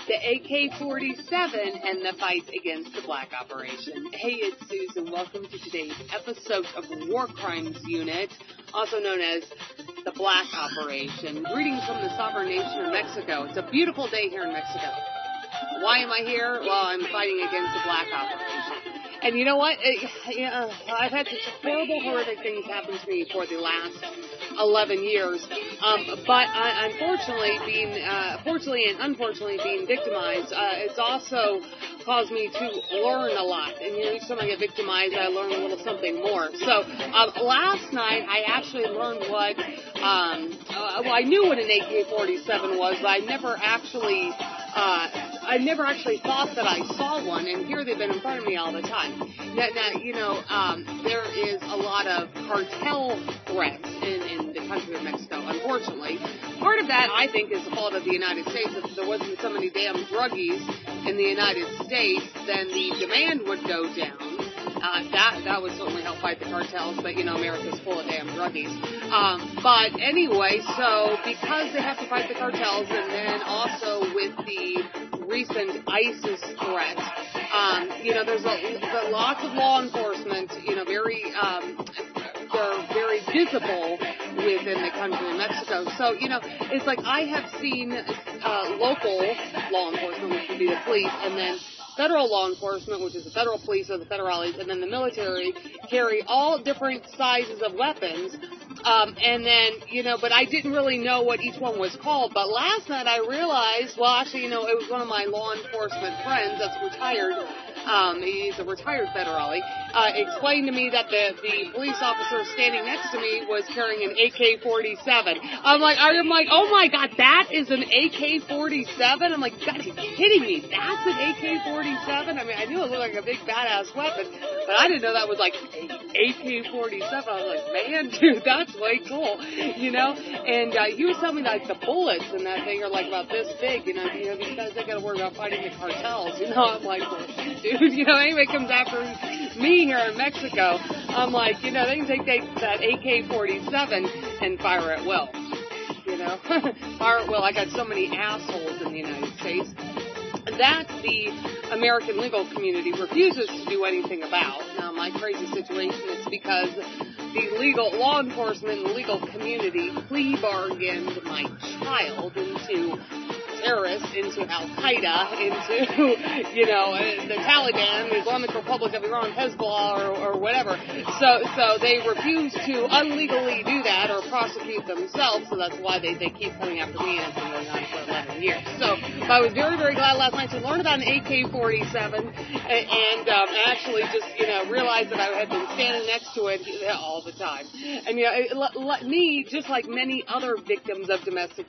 the AK-47 and the fight against the Black Operation. Hey, it's Susan. Welcome to today's episode of War Crimes Unit, also known as the Black Operation. Greetings from the sovereign nation of Mexico. It's a beautiful day here in Mexico. Why am I here? Well, I'm fighting against the Black Operation. And you know what? I've had such horrible, horrific things happen to me for the last 11 years. But unfortunately, fortunately and unfortunately being victimized, it's also caused me to learn a lot. And each time I get victimized, I learn a little something more. So last night, I actually learned what, I knew what an AK-47 was, but I never actually thought that I saw one, and here they've been in front of me all the time. Now, there is a lot of cartel threats in the country of Mexico, unfortunately. Part of that, I think, is the fault of the United States. If there wasn't so many damn druggies in the United States, then the demand would go down. That would certainly help fight the cartels, but, America's full of damn druggies. But anyway, so because they have to fight the cartels, and then also with the recent ISIS threat, there's lots of law enforcement, they're very visible within the country of Mexico. So, it's like I have seen local law enforcement, which would be the police, and then federal law enforcement, which is the federal police or the federales, and then the military carry all different sizes of weapons. And then, but I didn't really know what each one was called. But last night I realized, well, actually, it was one of my law enforcement friends that's retired. He's a retired federale. Explained to me that the police officer standing next to me was carrying an AK-47. I'm like, oh my God, that is an AK-47? I'm like, you gotta be kidding me. That's an AK-47? I mean, I knew it looked like a big badass weapon, but I didn't know that was like AK-47. I was like, man, dude, that's way cool, And he was telling me like the bullets in that thing are like about this big, these guys, they gotta worry about fighting the cartels, I'm like, well, dude, anybody comes after me here in Mexico, I'm like, they can take that AK-47 and fire at will, fire at will. I got so many assholes in the United States that the American legal community refuses to do anything about. Now, my crazy situation is because the legal law enforcement and the legal community plea bargained my child into terrorists, into Al-Qaeda, into, the Taliban, the Islamic Republic of Iran, Hezbollah, or whatever. So they refuse to illegally do that or prosecute themselves, so that's why they keep coming after me, and it's been going on for 11 years. So I was very, very glad last night to learn about an AK-47 and actually just, realize that I had been standing next to it all the time. And, me, just like many other victims of domestic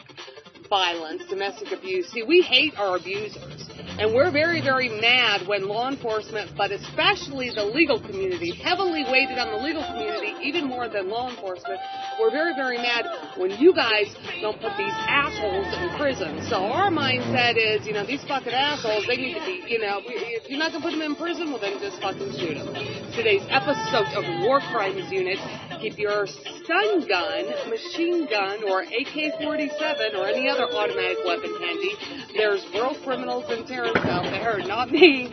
violence, domestic abuse. See, we hate our abusers, and we're very, very mad when law enforcement, but especially the legal community, heavily weighted on the legal community, even more than law enforcement. We're very, very mad when you guys don't put these assholes in prison. So our mindset is, these fucking assholes, they need to be, if you're not going to put them in prison, well, then just fucking shoot them. Today's episode of War Crimes Unit, keep your stun gun, machine gun, or AK-47, or any other automatic weapon handy. There's real criminals and terrorists out there, not me.